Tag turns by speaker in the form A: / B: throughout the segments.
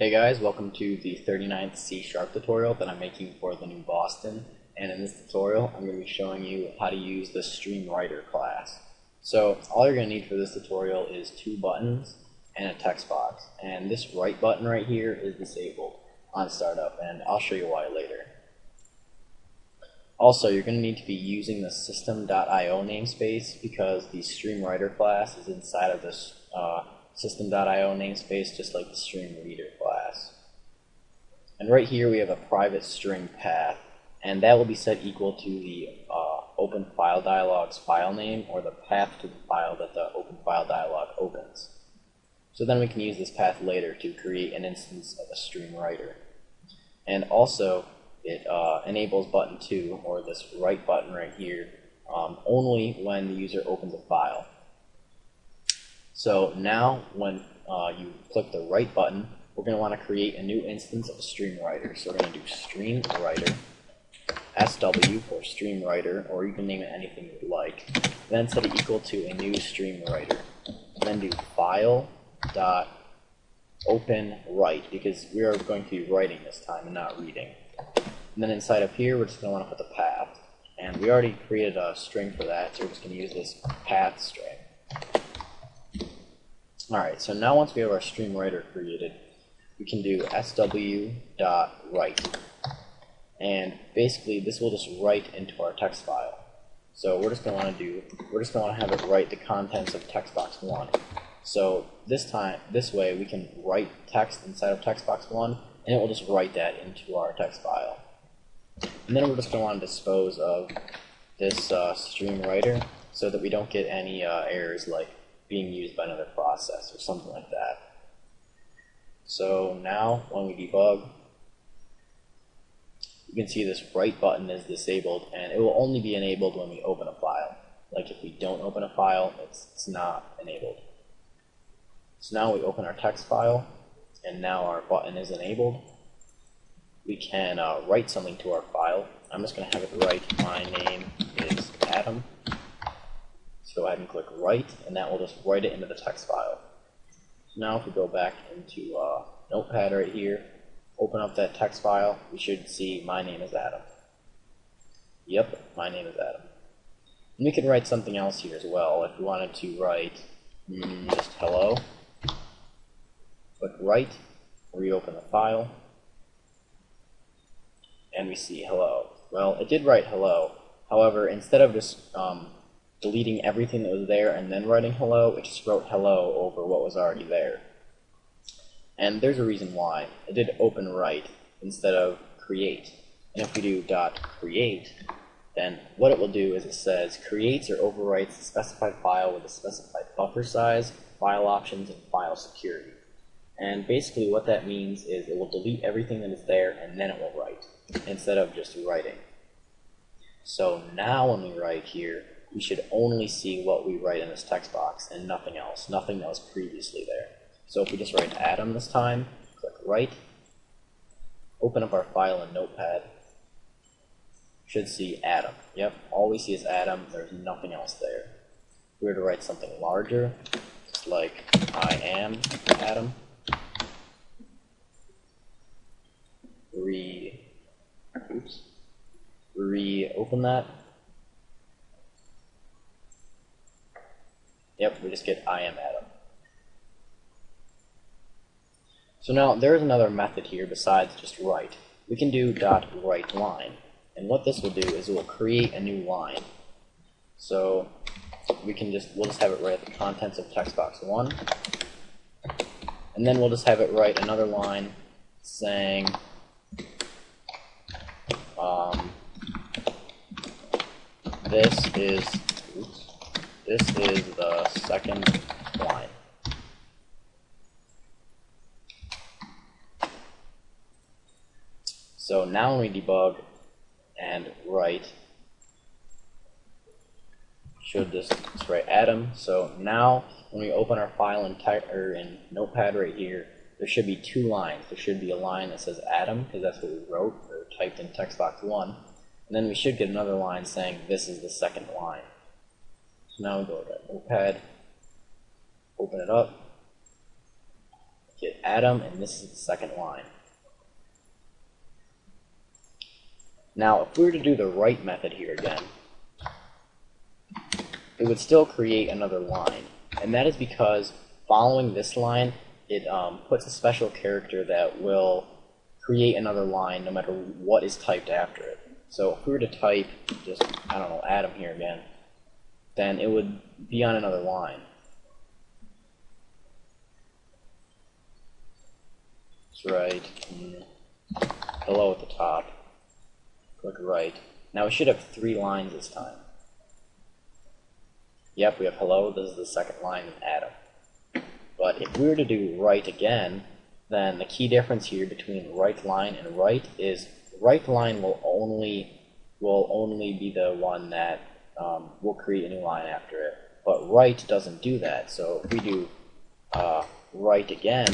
A: Hey guys, welcome to the 39th C# tutorial that I'm making for the new Boston. And in this tutorial, I'm going to be showing you how to use the StreamWriter class. So all you're going to need for this tutorial is two buttons and a text box. And this right button right here is disabled on startup, and I'll show you why later. Also, you're going to need to be using the system.io namespace because the StreamWriter class is inside of this system.io namespace, just like the StreamReader class. And right here we have a private string path, and that will be set equal to the open file dialog's file name, or the path to the file that the open file dialog opens. So then we can use this path later to create an instance of a StreamWriter. And also it enables button 2, or this right button right here, only when the user opens a file. So now when you click the right button, we're going to want to create a new instance of a StreamWriter. So we're going to do StreamWriter, SW for StreamWriter, or you can name it anything you'd like. Then set it equal to a new StreamWriter. Then do file.openWrite, because we are going to be writing this time and not reading. And then inside of here, we're just going to want to put the path. And we already created a string for that, so we're just going to use this path string. Alright, so now once we have our StreamWriter created, we can do sw.write. And basically this will just write into our text file. So we're just going to want to have it write the contents of text box 1. So this way we can write text inside of text box 1, and it will just write that into our text file. And then we're just going to want to dispose of this StreamWriter so that we don't get any errors like being used by another process or something like that. So now when we debug, you can see this right button is disabled, and it will only be enabled when we open a file. Like if we don't open a file, it's not enabled. So now we open our text file, and now our button is enabled. We can write something to our file. I'm just going to have it write, my name is Adam. So go ahead and click write, and that will just write it into the text file. So now if we go back into Notepad right here, open up that text file, we should see my name is Adam. Yep, my name is Adam. And we can write something else here as well. If we wanted to write just hello, click write, reopen the file, and we see hello. Well, it did write hello. However, instead of just deleting everything that was there and then writing hello, it just wrote hello over what was already there. And there's a reason why. It did open write instead of create. And if we do .create, then what it will do is it says creates or overwrites the specified file with a specified buffer size, file options, and file security. And basically what that means is it will delete everything that is there and then it will write, instead of just writing. So now when we write here, we should only see what we write in this text box and nothing else, nothing that was previously there. So if we just write Adam this time, click write, open up our file in Notepad, should see Adam. Yep, all we see is Adam, there's nothing else there. If we were to write something larger, it's like I am Adam, reopen that. Yep, we just get I am Adam. So now there's another method here besides just write. We can do .writeLine, and what this will do is it will create a new line. So we'll just have it write the contents of text box 1, and then we'll just have it write another line saying this is the second line. So now when we debug and write, should just write Adam. So now when we open our file in Notepad right here, there should be two lines. There should be a line that says Adam, because that's what we wrote or typed in text box 1. And then we should get another line saying this is the second line. So now we go to Notepad, open it up, get Adam, and this is the second line. Now, if we were to do the write method here again, it would still create another line, and that is because following this line, it puts a special character that will create another line no matter what is typed after it. So if we were to type just, I don't know, Adam here again, then it would be on another line. Let's write hello at the top. Click write. Now we should have 3 lines this time. Yep, we have hello. This is the second line in Adam. But if we were to do write again, then the key difference here between write line and write is write line will only be the one that will create a new line after it. But write doesn't do that. So if we do write again,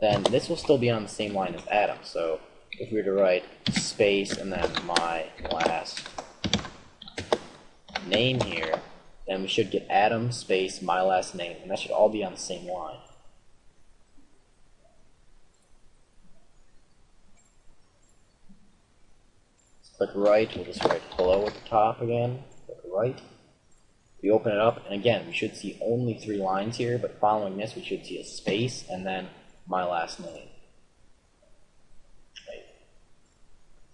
A: then this will still be on the same line as Adam. So if we were to write space and then my last name here, then we should get Adam space my last name, and that should all be on the same line. Click write, we'll just write hello at the top again. Click write. We open it up, and again, we should see only 3 lines here, but following this, we should see a space and then my last name. Okay.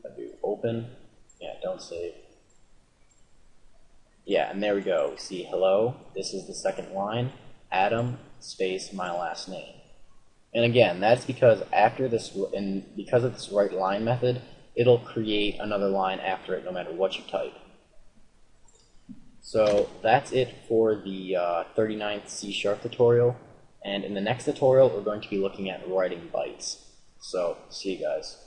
A: I do open. Yeah, don't save. Yeah, and there we go. We see hello. This is the second line. Adam space my last name. And again, that's because after this, and because of this write line method, it'll create another line after it no matter what you type. So that's it for the 39th C# tutorial. And in the next tutorial, we're going to be looking at writing bytes. So, see you guys.